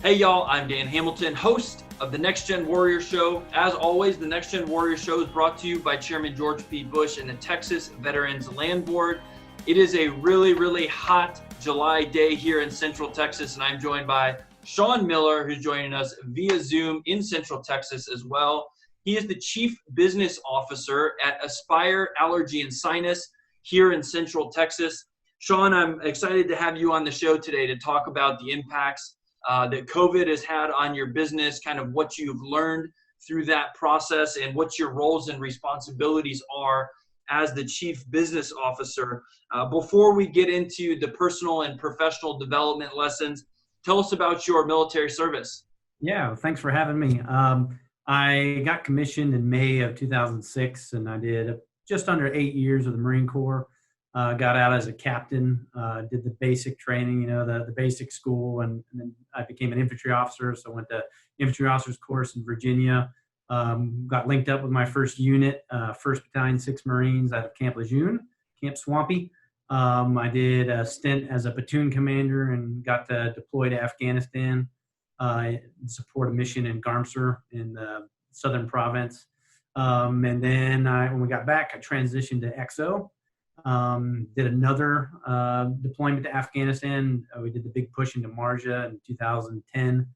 Hey y'all, I'm Dan Hamilton, host of the Next Gen Warrior Show. As always, the Next Gen Warrior Show is brought to you by Chairman George P. Bush and the Texas Veterans Land Board. It is a really hot July day here in Central Texas, and I'm joined by Shaun Miller, who's joining us via Zoom in Central Texas as well. He is the Chief Business Officer at Aspire Allergy and Sinus here in Central Texas. Shaun, I'm excited to have you on the show today to talk about the impacts that COVID has had on your business, kind of what you've learned through that process and what your roles and responsibilities are as the Chief Business Officer. Before we get into the personal and professional development lessons, tell us about your military service. Yeah, thanks for having me. I got commissioned in May of 2006, and I did just under 8 years with the Marine Corps. Got out as a captain, did the basic training, the basic school, and then I became an infantry officer. So I went to infantry officers course in Virginia, got linked up with my first unit, 1st Battalion, 6th Marines out of Camp Lejeune, Camp Swampy. I did a stint as a platoon commander and got to deploy to Afghanistan, support a mission in Garmsur in the southern province. And then when we got back, I transitioned to XO. Did another deployment to Afghanistan. We did the big push into Marja in 2010.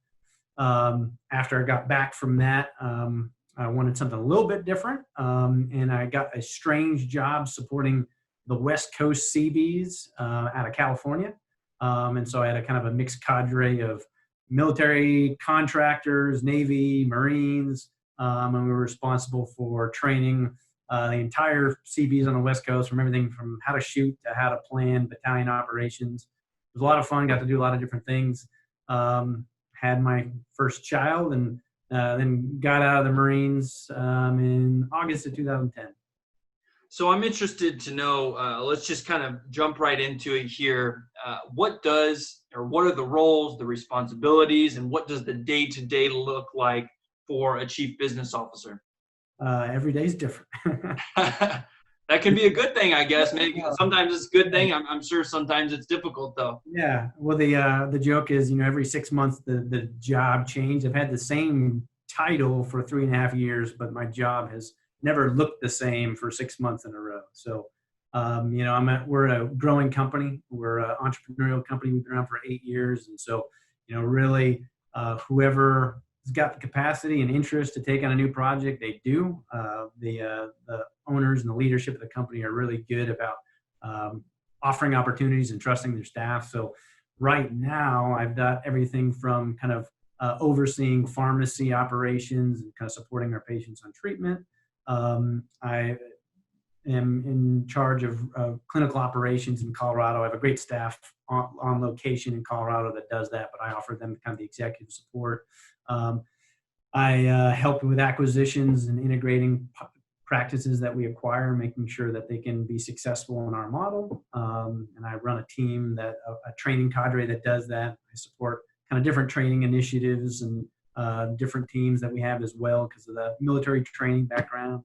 After I got back from that, I wanted something a little bit different, and I got a strange job supporting the West Coast Seabees out of California. And so I had a kind of a mixed cadre of military contractors, Navy, Marines, and we were responsible for training the entire Seabees on the West Coast, from everything from how to shoot to how to plan battalion operations. It was a lot of fun, got to do a lot of different things. Had my first child, and then got out of the Marines in August of 2010. So I'm interested to know, let's just kind of jump right into it here. What are the roles, the responsibilities, and what does the day-to-day look like for a chief business officer? Every day is different. That can be a good thing, I guess. Maybe sometimes it's a good thing. I'm sure sometimes it's difficult, though. Yeah. Well, the joke is, every 6 months the job changed. I've had the same title for 3.5 years, but my job has never looked the same for 6 months in a row. So, we're a growing company. We're an entrepreneurial company. We've been around for 8 years, and so, really, whoever has got the capacity and interest to take on a new project, they do. The owners and the leadership of the company are really good about offering opportunities and trusting their staff. So right now I've got everything from kind of overseeing pharmacy operations and kind of supporting our patients on treatment. I am in charge of clinical operations in Colorado. I have a great staff on location in Colorado that does that, but I offer them kind of the executive support. I help with acquisitions and integrating practices that we acquire, making sure that they can be successful in our model. And I run a team a training cadre that does that. I support kind of different training initiatives and different teams that we have as well because of the military training background.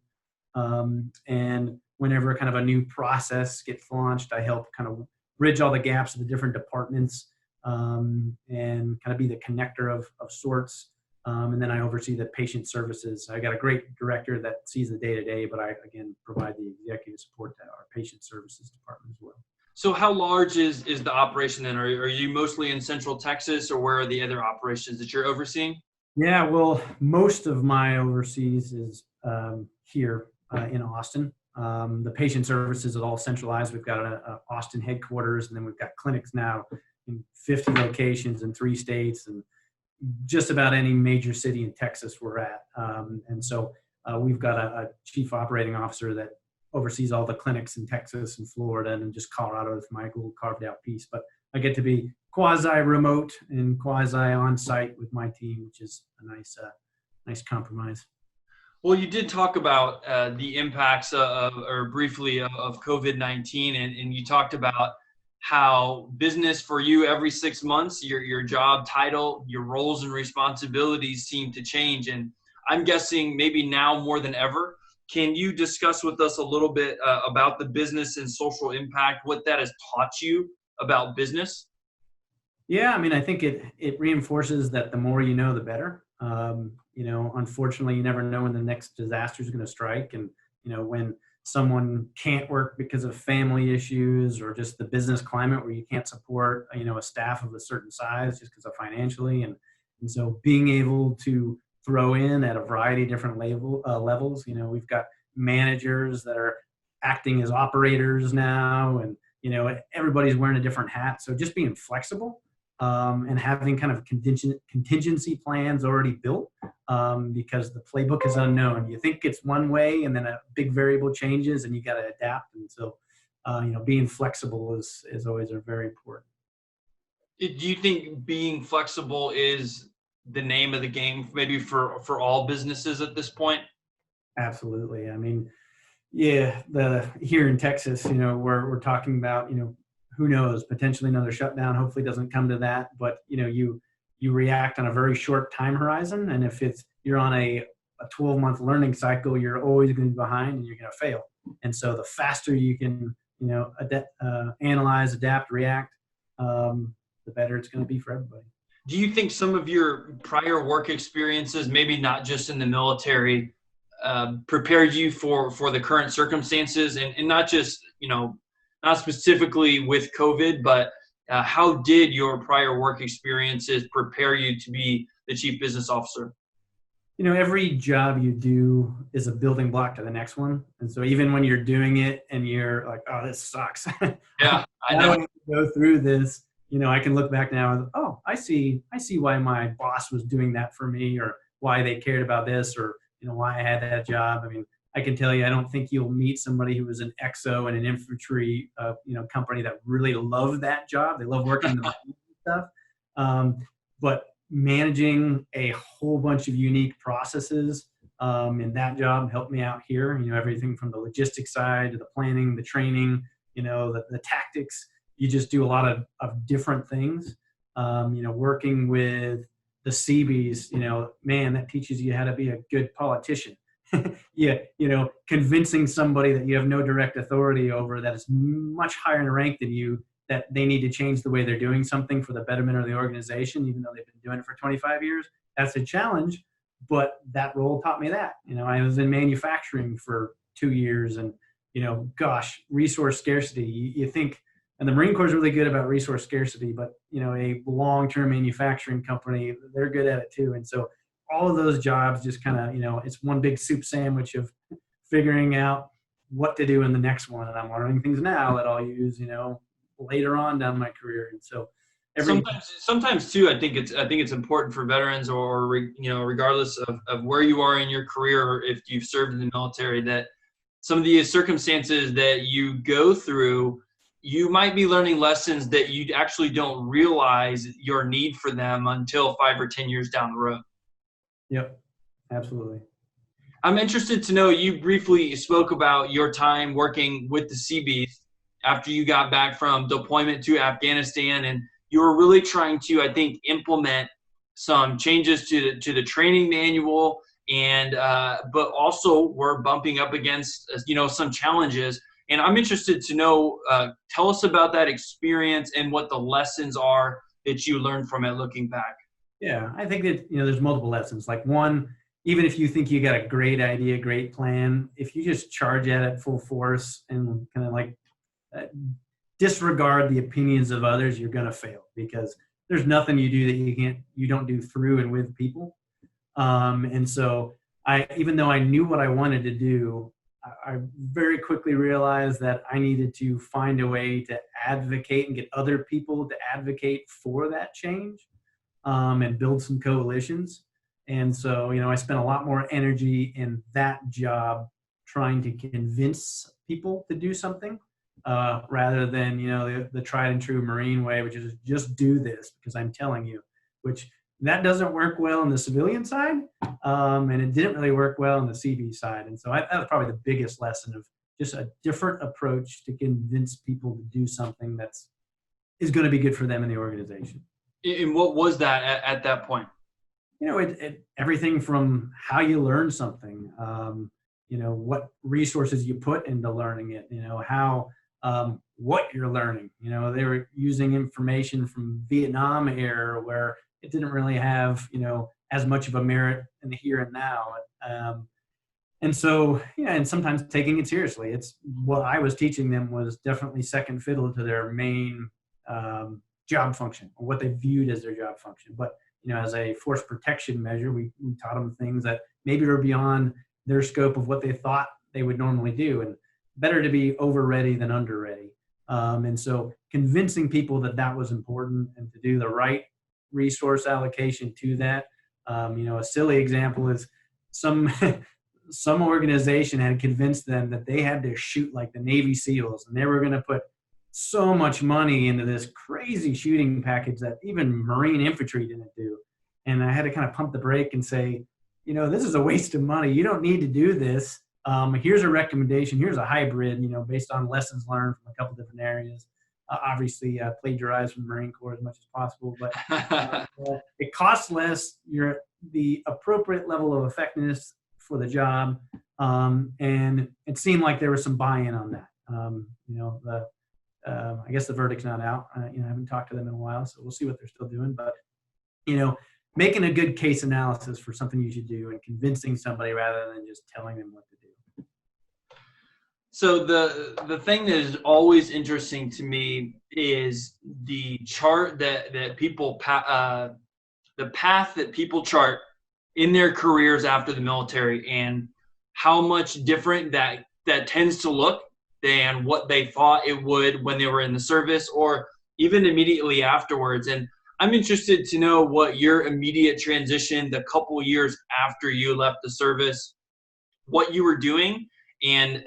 And whenever kind of a new process gets launched, I help kind of bridge all the gaps of the different departments and kind of be the connector of sorts. And then I oversee the patient services. I got a great director that sees the day-to-day, but I, again, provide the executive support to our patient services department as well. So how large is the operation then? Are you mostly in Central Texas, or where are the other operations that you're overseeing? Yeah, well, most of my overseas is here in Austin. The patient services is all centralized. We've got an Austin headquarters, and then we've got clinics now in 50 locations in 3 states, and just about any major city in Texas we're at. And so we've got a chief operating officer that oversees all the clinics in Texas and Florida, and just Colorado is my little carved out piece. But I get to be quasi-remote and quasi-on-site with my team, which is a nice compromise. Well, you did talk about the impacts briefly of COVID-19, and you talked about how business for you every 6 months, your job title, your roles and responsibilities seem to change. And I'm guessing maybe now more than ever. Can you discuss with us a little bit about the business and social impact, what that has taught you about business? Yeah, I mean, I think it reinforces that the more you know, the better. Unfortunately, you never know when the next disaster is going to strike, and when someone can't work because of family issues or just the business climate where you can't support a staff of a certain size just because of financially, and so being able to throw in at a variety of different levels. We've got managers that are acting as operators now, and everybody's wearing a different hat. So just being flexible and having kind of contingency plans already built because the playbook is unknown. You think it's one way, and then a big variable changes, and you got to adapt. And so, being flexible is always a very important. Do you think being flexible is the name of the game, maybe for all businesses at this point? Absolutely. I mean, yeah, the here in Texas, we're talking about, who knows, potentially another shutdown. Hopefully, it doesn't come to that. But you react on a very short time horizon, and if you're on a 12-month learning cycle, you're always going to be behind, and you're going to fail. And so, the faster you can, analyze, adapt, react, the better it's going to be for everybody. Do you think some of your prior work experiences, maybe not just in the military, prepared you for the current circumstances, and not just, not specifically with COVID, but how did your prior work experiences prepare you to be the chief business officer? Every job you do is a building block to the next one. And so even when you're doing it and you're like, oh, this sucks. Yeah, I I know. don't go through this. I can look back now and, oh, I see why my boss was doing that for me, or why they cared about this, or, why I had that job. I mean, I can tell you, I don't think you'll meet somebody who was an XO in an infantry, company that really loved that job. They love working the stuff. But managing a whole bunch of unique processes in that job helped me out here. Everything from the logistics side to the planning, the training, the tactics. You just do a lot of different things. Working with the Seabees, man, that teaches you how to be a good politician. Yeah, convincing somebody that you have no direct authority over, that is much higher in rank than you, that they need to change the way they're doing something for the betterment of the organization, even though they've been doing it for 25 years. That's a challenge, but that role taught me that. I was in manufacturing for 2 years, and, gosh, resource scarcity. You think, and the Marine Corps is really good about resource scarcity, but, a long-term manufacturing company, they're good at it too. And so all of those jobs just kind of, it's one big soup sandwich of figuring out what to do in the next one. And I'm learning things now that I'll use, later on down my career. And so Sometimes too, I think it's important for veterans, or regardless of where you are in your career, or if you've served in the military, that some of the circumstances that you go through, you might be learning lessons that you actually don't realize your need for them until 5 or 10 years down the road. Yep, absolutely. I'm interested to know, you briefly spoke about your time working with the Seabees after you got back from deployment to Afghanistan, and you were really trying to, I think, implement some changes to the training manual, and but also we're bumping up against some challenges. And I'm interested to know, tell us about that experience and what the lessons are that you learned from it looking back. Yeah, I think that there's multiple lessons. Like, one, even if you think you got a great idea, great plan, if you just charge at it full force and kind of like disregard the opinions of others, you're going to fail, because there's nothing you do that you don't do through and with people. And so even though I knew what I wanted to do, I very quickly realized that I needed to find a way to advocate and get other people to advocate for that change, and build some coalitions. And so, I spent a lot more energy in that job trying to convince people to do something, rather than, the tried and true Marine way, which is just do this because I'm telling you, which that doesn't work well on the civilian side. And it didn't really work well on the CV side. And so that was probably the biggest lesson, of just a different approach to convince people to do something is going to be good for them in the organization. And what was that at that point? Everything from how you learn something, what resources you put into learning it, how what you're learning. They were using information from Vietnam era where it didn't really have, as much of a merit in the here and now. And so, yeah, and sometimes taking it seriously. It's what I was teaching them was definitely second fiddle to their main job function, or what they viewed as their job function. But, as a force protection measure, we taught them things that maybe were beyond their scope of what they thought they would normally do. And better to be over ready than under ready. And so convincing people that that was important and to do the right resource allocation to that. A silly example is some organization had convinced them that they had to shoot like the Navy SEALs, and they were going to put so much money into this crazy shooting package that even Marine infantry didn't do. And I had to kind of pump the brake and say, this is a waste of money. You don't need to do this. Here's a recommendation. Here's a hybrid, based on lessons learned from a couple different areas. Obviously, plagiarize from the Marine Corps as much as possible, but it costs less. You're the appropriate level of effectiveness for the job, and it seemed like there was some buy-in on that. I guess the verdict's not out. I haven't talked to them in a while, so we'll see what they're still doing. But making a good case analysis for something you should do and convincing somebody rather than just telling them what to do. So the thing that is always interesting to me is the chart that people the path that people chart in their careers after the military, and how much different that tends to look than what they thought it would when they were in the service or even immediately afterwards. And I'm interested to know what your immediate transition, the couple years after you left the service, what you were doing. And,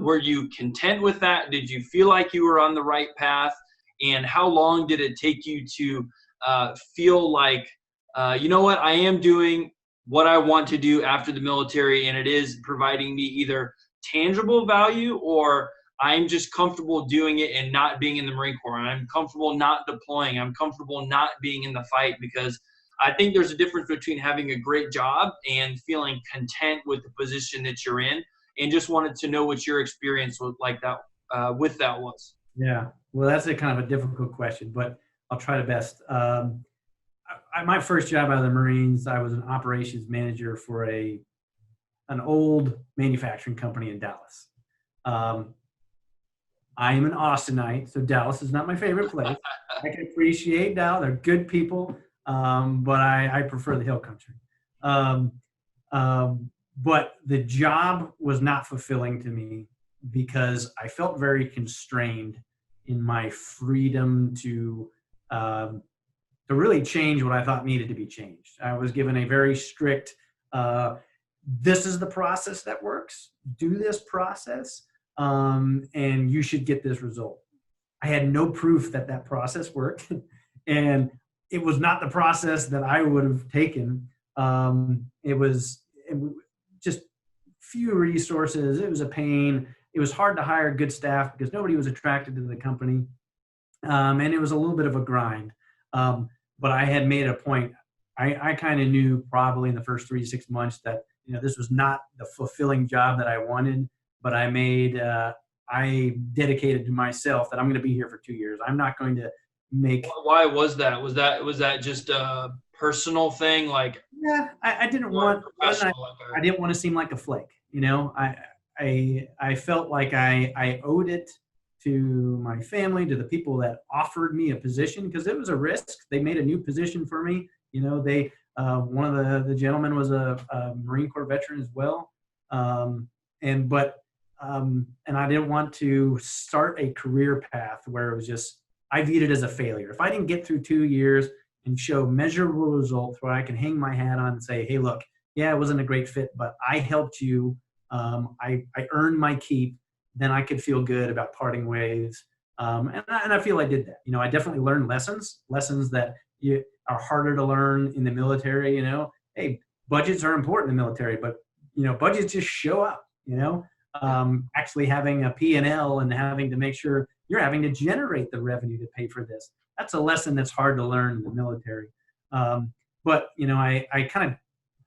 were you content with that? Did you feel like you were on the right path? And how long did it take you to feel like, what, I am doing what I want to do after the military, and it is providing me either tangible value, or I'm just comfortable doing it and not being in the Marine Corps. I'm comfortable not deploying. I'm comfortable not being in the fight, because I think there's a difference between having a great job and feeling content with the position that you're in. And just wanted to know what your experience was like that with that was. Yeah, well, that's a kind of a difficult question, but I'll try the best. My first job out of the Marines, I was an operations manager for an old manufacturing company in Dallas. I am an Austinite, so Dallas is not my favorite place. I can appreciate Dallas; they're good people, but I prefer the hill country. But the job was not fulfilling to me because I felt very constrained in my freedom to really change what I thought needed to be changed. I was given a very strict, this is the process that works, do this process, and you should get this result. I had no proof that process worked, and it was not the process that I would have taken. It was just few resources. It was a pain. It was hard to hire good staff because nobody was attracted to the company. And it was a little bit of a grind. But I had made a point. I kind of knew probably in the first 3 to 6 months that, this was not the fulfilling job that I wanted, but I dedicated to myself that I'm going to be here for 2 years. I'm not going to make. Why was that? Was that just a personal thing? Like, yeah, I didn't want. I didn't want to seem like a flake. I felt like I owed it to my family, to the people that offered me a position, because it was a risk. They made a new position for me. One of the gentlemen was a Marine Corps veteran as well, and I didn't want to start a career path where it was just, I viewed it as a failure. If I didn't get through 2 years and show measurable results where I can hang my hat on and say, hey, look, yeah, it wasn't a great fit, but I helped you. I earned my keep. Then I could feel good about parting ways. And I feel I did that. I definitely learned lessons that are harder to learn in the military. Hey, budgets are important in the military, but, budgets just show up, actually having a P&L and having to make sure you're having to generate the revenue to pay for this. That's a lesson that's hard to learn in the military. But, I kind of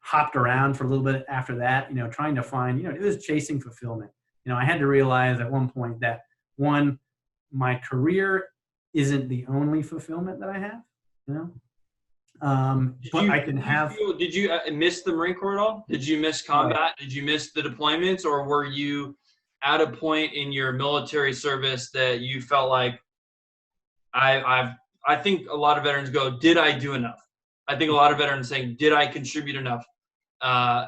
hopped around for a little bit after that, trying to find, it was chasing fulfillment. I had to realize at one point that one, my career isn't the only fulfillment that I have, you know. But I can have. Did you miss the Marine Corps at all? Did you miss Right. combat? Did you miss the deployments, or were you at a point in your military service that you felt like I think a lot of veterans go, did I do enough? I think a lot of veterans saying, did I contribute enough? Uh,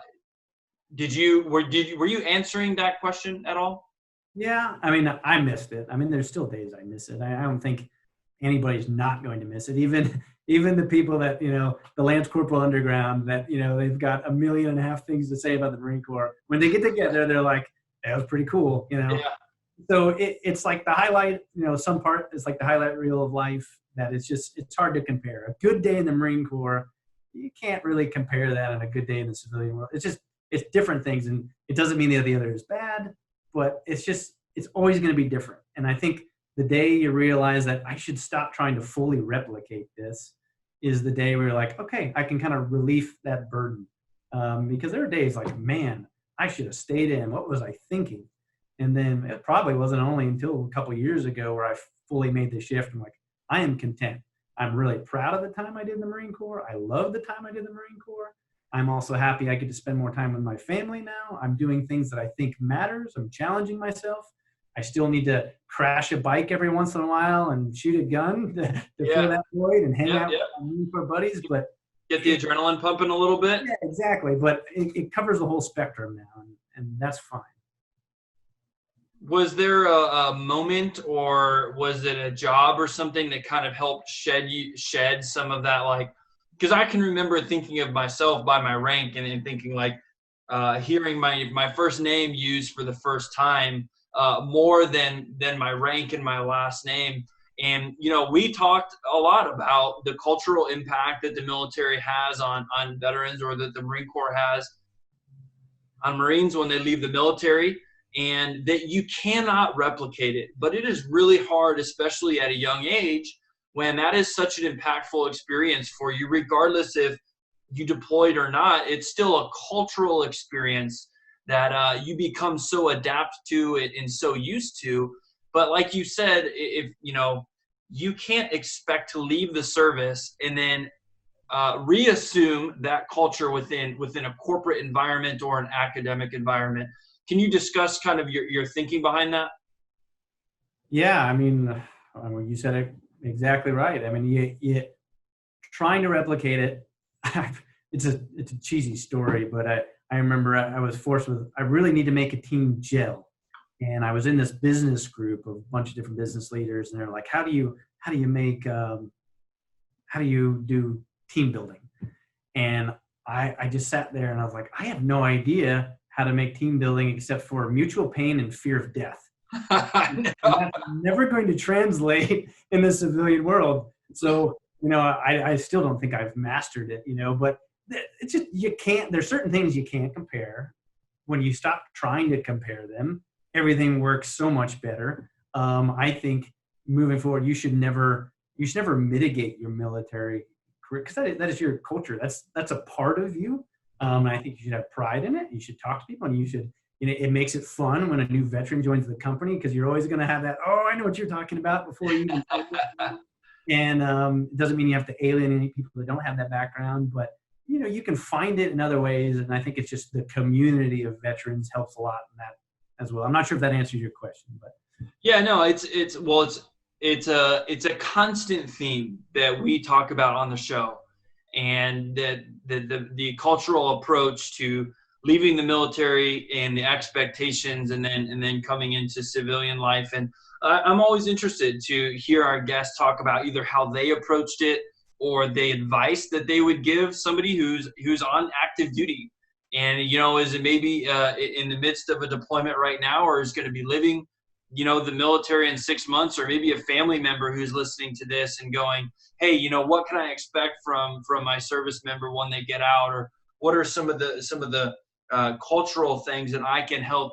were you answering that question at all? Yeah, I mean, I missed it. I mean, there's still days I miss it. I don't think anybody's not going to miss it. Even the people that, the Lance Corporal Underground that, they've got 1.5 million things to say about the Marine Corps. When they get together, they're like, that was pretty cool, Yeah. So it's like the highlight, some part is like the highlight reel of life that it's hard to compare. A good day in the Marine Corps, you can't really compare that on a good day in the civilian world. It's different things, and it doesn't mean that the other is bad, but it's always going to be different. And I think the day you realize that I should stop trying to fully replicate this is the day where you're like, okay, I can kind of relieve that burden. Because there are days like, man, I should have stayed in. What was I thinking? And then it probably wasn't only until a couple of years ago where I fully made the shift. I'm like, I am content. I'm really proud of the time I did in the Marine Corps. I love the time I did in the Marine Corps. I'm also happy I get to spend more time with my family now. I'm doing things that I think matters. I'm challenging myself. I still need to crash a bike every once in a while and shoot a gun to fill that void and hang out with my Marine Corps buddies. But get the adrenaline pumping a little bit. Yeah, exactly. But it covers the whole spectrum now, and that's fine. Was there a moment, or was it a job or something that kind of helped shed some of that, like, because I can remember thinking of myself by my rank and thinking like hearing my first name used for the first time more than my rank and my last name. And, we talked a lot about the cultural impact that the military has on veterans, or that the Marine Corps has on Marines when they leave the military, and that you cannot replicate it. But it is really hard, especially at a young age, when that is such an impactful experience for you, regardless if you deployed or not. It's still a cultural experience that you become so adapted to it and so used to. But like you said, if you can't expect to leave the service and then reassume that culture within a corporate environment or an academic environment. Can you discuss kind of your thinking behind that? Yeah, I mean, you said it exactly right. I mean, you trying to replicate it. It's a cheesy story, but I remember I was forced with, I really need to make a team gel. And I was in this business group of a bunch of different business leaders, and they're like, how do you do team building? And I just sat there and I was like, I have no idea how to make team building except for mutual pain and fear of death. That's never going to translate in the civilian world. So, I still don't think I've mastered it, but it's just, you can't, there's certain things you can't compare. When you stop trying to compare them, everything works so much better. I think moving forward, you should never mitigate your military career, because that is your culture. That's a part of you. And I think you should have pride in it. You should talk to people, and you should, it makes it fun when a new veteran joins the company, because you're always going to have that, oh, I know what you're talking about before you even talk about it. And it doesn't mean you have to alienate people that don't have that background, but you can find it in other ways. And I think it's just the community of veterans helps a lot in that as well. I'm not sure if that answers your question, but yeah, no, it's a constant theme that we talk about on the show, and that the cultural approach to leaving the military and the expectations, and then coming into civilian life. And I'm always interested to hear our guests talk about either how they approached it, or the advice that they would give somebody who's on active duty, and is it maybe in the midst of a deployment right now, or is going to be living the military in 6 months, or maybe a family member who's listening to this and going, hey, what can I expect from my service member when they get out, or what are some of the cultural things that I can help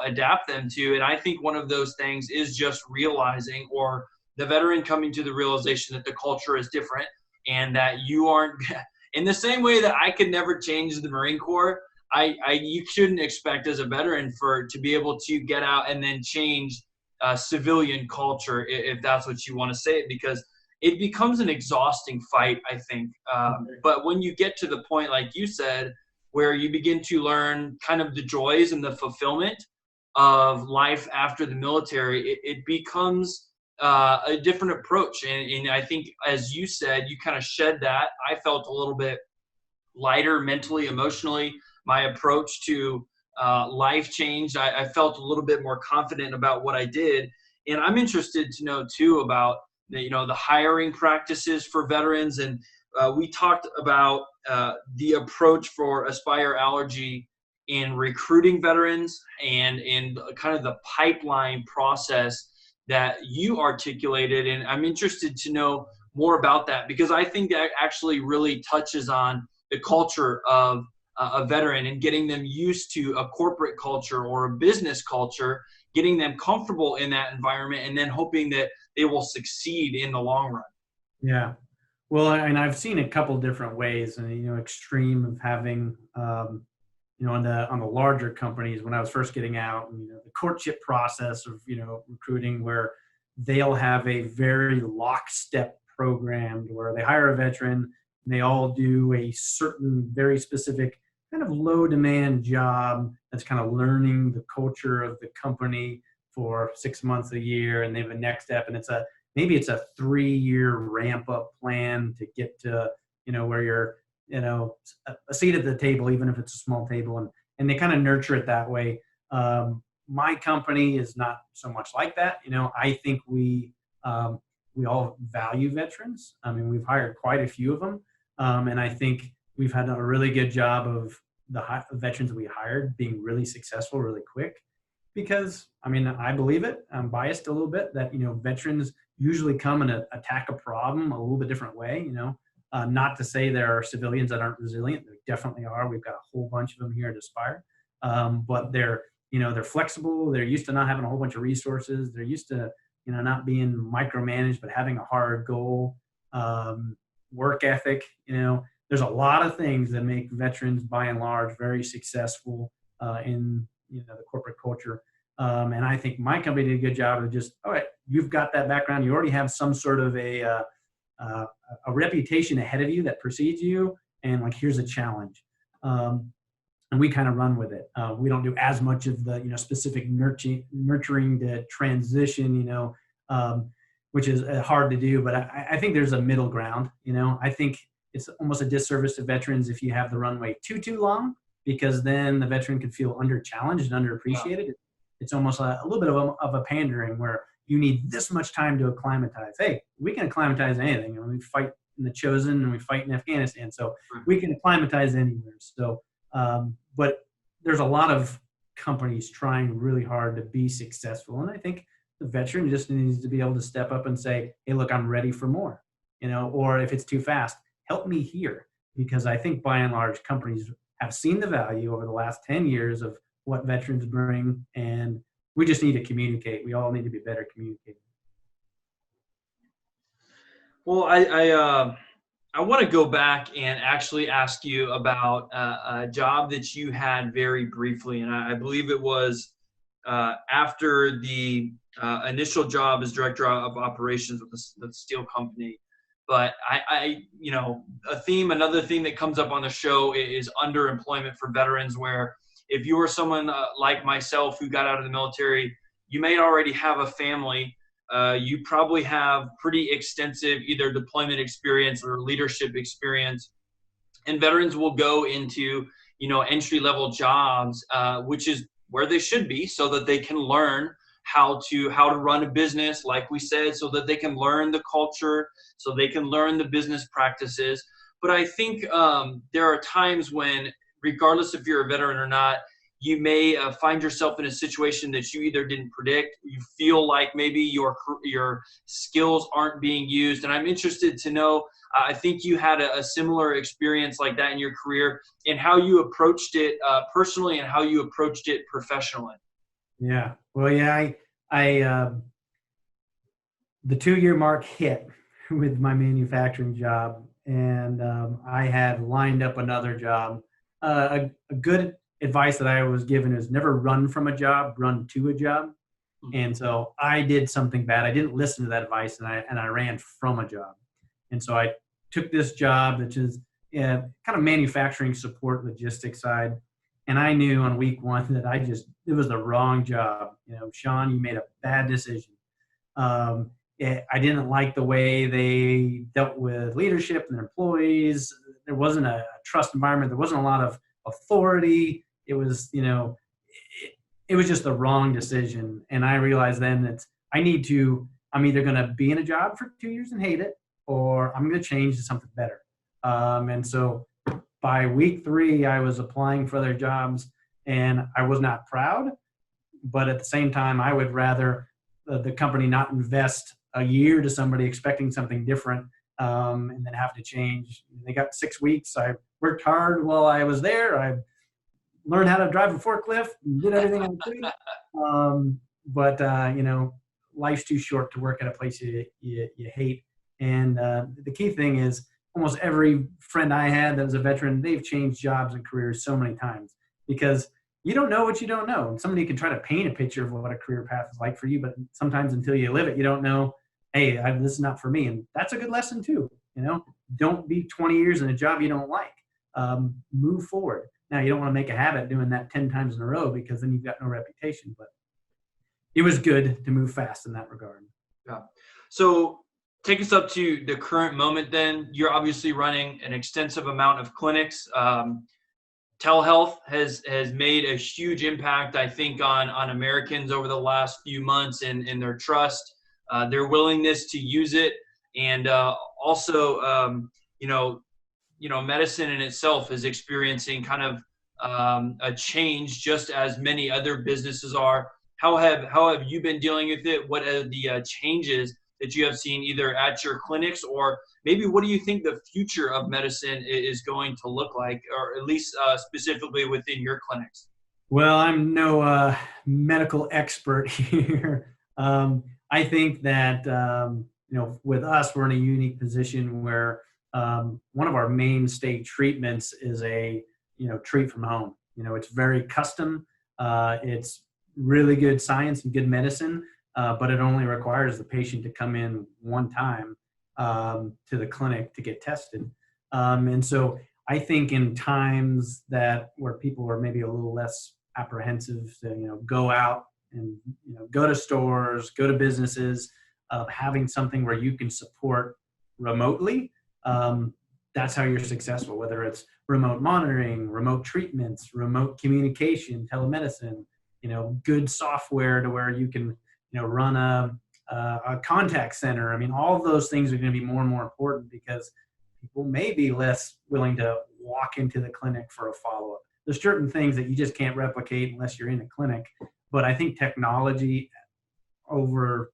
adapt them to. And I think one of those things is just realizing, or the veteran coming to the realization, that the culture is different, and that you aren't in the same way that I could never change the Marine Corps. You shouldn't expect as a veteran to be able to get out and then change civilian culture, if that's what you want to say it, because it becomes an exhausting fight, I think. But when you get to the point, like you said, where you begin to learn kind of the joys and the fulfillment of life after the military, it becomes a different approach. And I think, as you said, you kind of shed that. I felt a little bit lighter mentally, emotionally. My approach to life changed. I felt a little bit more confident about what I did. And I'm interested to know too about the hiring practices for veterans. And we talked about the approach for Aspire Allergy in recruiting veterans and in kind of the pipeline process that you articulated. And I'm interested to know more about that, because I think that actually really touches on the culture of a veteran and getting them used to a corporate culture or a business culture, getting them comfortable in that environment, and then hoping that they will succeed in the long run. Yeah. Well, and I've seen a couple different ways, and extreme of having, on the larger companies when I was first getting out, and, the courtship process of recruiting, where they'll have a very lockstep program where they hire a veteran, and they all do a certain very specific kind of low demand job that's kind of learning the culture of the company for 6 months, a year, and they have a next step, and maybe it's a 3-year ramp up plan to get to where you're a seat at the table, even if it's a small table, and they kind of nurture it that way. My company is not so much like that. I think we all value veterans. I mean, we've hired quite a few of them, and I think we've had a really good job of the veterans we hired being really successful really quick. Because I believe it. I'm biased a little bit that veterans usually come and attack a problem a little bit different way. Not to say there are civilians that aren't resilient. There definitely are. We've got a whole bunch of them here at Aspire, but they're flexible. They're used to not having a whole bunch of resources. They're used to not being micromanaged, but having a hard goal, work ethic. There's a lot of things that make veterans, by and large, very successful in the corporate culture. And I think my company did a good job of just, all right, you've got that background. You already have some sort of a reputation ahead of you that precedes you. And here's a challenge. And we kind of run with it. We don't do as much of the, specific nurturing to transition, which is hard to do. But I think there's a middle ground. I think it's almost a disservice to veterans if you have the runway too long, because then the veteran could feel under-challenged and underappreciated. Wow. It's almost a little bit of a pandering where you need this much time to acclimatize. Hey, we can acclimatize anything. We fight in the Chosen and we fight in Afghanistan, so we can acclimatize anywhere. So, but there's a lot of companies trying really hard to be successful, and I think the veteran just needs to be able to step up and say, hey, look, I'm ready for more, or if it's too fast, help me here. Because I think by and large, companies have seen the value over the last 10 years of what veterans bring, and we just need to communicate. We all need to be better communicators. Well, I want to go back and actually ask you about a job that you had very briefly, and I believe it was after the initial job as director of operations with the steel company. But another theme that comes up on the show is underemployment for veterans, where if you were someone like myself who got out of the military, you may already have a family. You probably have pretty extensive either deployment experience or leadership experience. And veterans will go into, entry-level jobs, which is where they should be, so that they can learn how to run a business, like we said, so that they can learn the culture, so they can learn the business practices. But I think there are times when, regardless if you're a veteran or not, you may find yourself in a situation that you either didn't predict, you feel like maybe your skills aren't being used. And I'm interested to know, I think you had a similar experience like that in your career, and how you approached it personally and how you approached it professionally. Yeah. Well, yeah, I the 2-year mark hit with my manufacturing job, and I had lined up another job. A good advice that I was given is never run from a job, run to a job. And so I did something bad. I didn't listen to that advice, and I ran from a job. And so I took this job, which is kind of manufacturing support logistics side. And I knew on week one that it was the wrong job. Shaun, you made a bad decision. I didn't like the way they dealt with leadership and their employees. There wasn't a trust environment. There wasn't a lot of authority. It was, it was just the wrong decision. And I realized then that I'm either going to be in a job for 2 years and hate it, or I'm going to change to something better. And so by week 3, I was applying for other jobs, and I was not proud, but at the same time, I would rather the company not invest a year to somebody expecting something different, and then have to change. They got 6 weeks. I worked hard while I was there. I learned how to drive a forklift and did everything I could. But life's too short to work at a place you hate. And the key thing is, almost every friend I had that was a veteran, they've changed jobs and careers so many times, because you don't know what you don't know. And somebody can try to paint a picture of what a career path is like for you, but sometimes until you live it, you don't know, hey, this is not for me. And that's a good lesson too. Don't be 20 years in a job you don't like. Move forward. Now, you don't want to make a habit doing that 10 times in a row, because then you've got no reputation. But it was good to move fast in that regard. Yeah. So take us up to the current moment then. You're obviously running an extensive amount of clinics. Telehealth has made a huge impact, I think, on Americans over the last few months, and their trust, their willingness to use it. And also, medicine in itself is experiencing kind of a change, just as many other businesses are. How have you been dealing with it? What are the changes that you have seen either at your clinics, or maybe what do you think the future of medicine is going to look like, or at least specifically within your clinics? Well, I'm no medical expert here. I think that, with us, we're in a unique position where one of our mainstay treatments is treat from home. It's very custom. It's really good science and good medicine, but it only requires the patient to come in one time to the clinic to get tested. And so I think in times where people are maybe a little less apprehensive to, go out and, go to stores, go to businesses, having something where you can support remotely, that's how you're successful, whether it's remote monitoring, remote treatments, remote communication, telemedicine, good software to where you can, run a contact center. I mean, all of those things are going to be more and more important, because people may be less willing to walk into the clinic for a follow-up. There's certain things that you just can't replicate unless you're in a clinic. But I think technology over,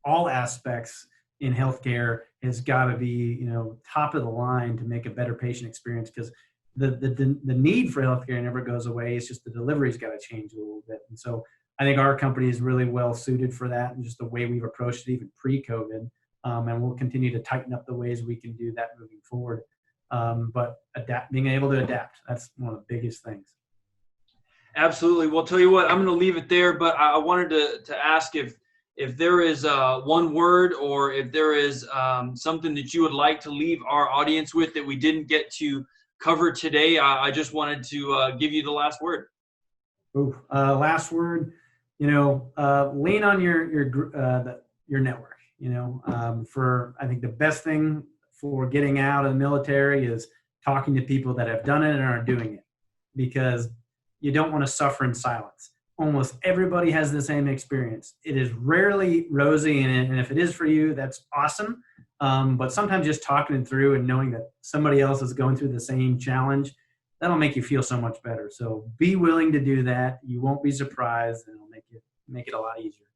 all aspects in healthcare has got to be, top of the line to make a better patient experience, because the need for healthcare never goes away. It's just the delivery's got to change a little bit. And so I think our company is really well suited for that, and just the way we've approached it even pre-COVID. And we'll continue to tighten up the ways we can do that moving forward. But being able to adapt, that's one of the biggest things. Absolutely. Well, tell you what, I'm going to leave it there, but I wanted to ask if there is one word, or if there is something that you would like to leave our audience with that we didn't get to cover today. I just wanted to give you the last word. Last word, lean on your network. I think the best thing for getting out of the military is talking to people that have done it and are doing it, because you don't want to suffer in silence. Almost everybody has the same experience. It is rarely rosy, and if it is for you, that's awesome. But sometimes just talking it through and knowing that somebody else is going through the same challenge, that'll make you feel so much better. So be willing to do that. You won't be surprised, and it'll make it a lot easier.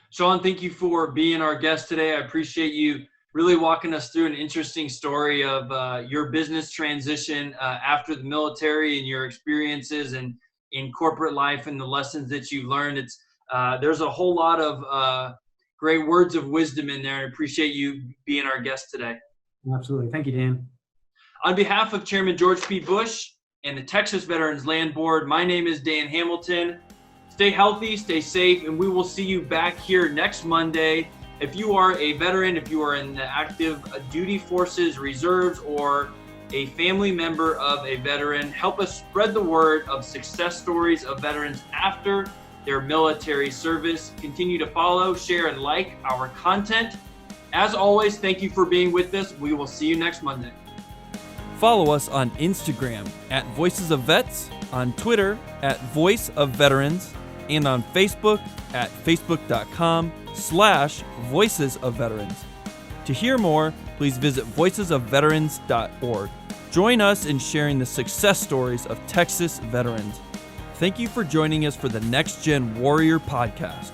Shaun, thank you for being our guest today. I appreciate you really walking us through an interesting story of your business transition after the military, and your experiences and in corporate life, and the lessons that you've learned. There's a whole lot of great words of wisdom in there. I appreciate you being our guest today. Absolutely. Thank you, Dan. On behalf of Chairman George P. Bush and the Texas Veterans Land Board, my name is Dan Hamilton. Stay healthy, stay safe, and we will see you back here next Monday. If you are a veteran, if you are in the active duty forces, reserves, or a family member of a veteran, help us spread the word of success stories of veterans after their military service. Continue to follow, share, and like our content. As always, thank you for being with us. We will see you next Monday. Follow us on Instagram at Voices of Vets, on Twitter at Voice of Veterans, and on Facebook at facebook.com/Voices of Veterans. To hear more, please visit voicesofveterans.org. Join us in sharing the success stories of Texas veterans. Thank you for joining us for the Next Gen Warrior podcast.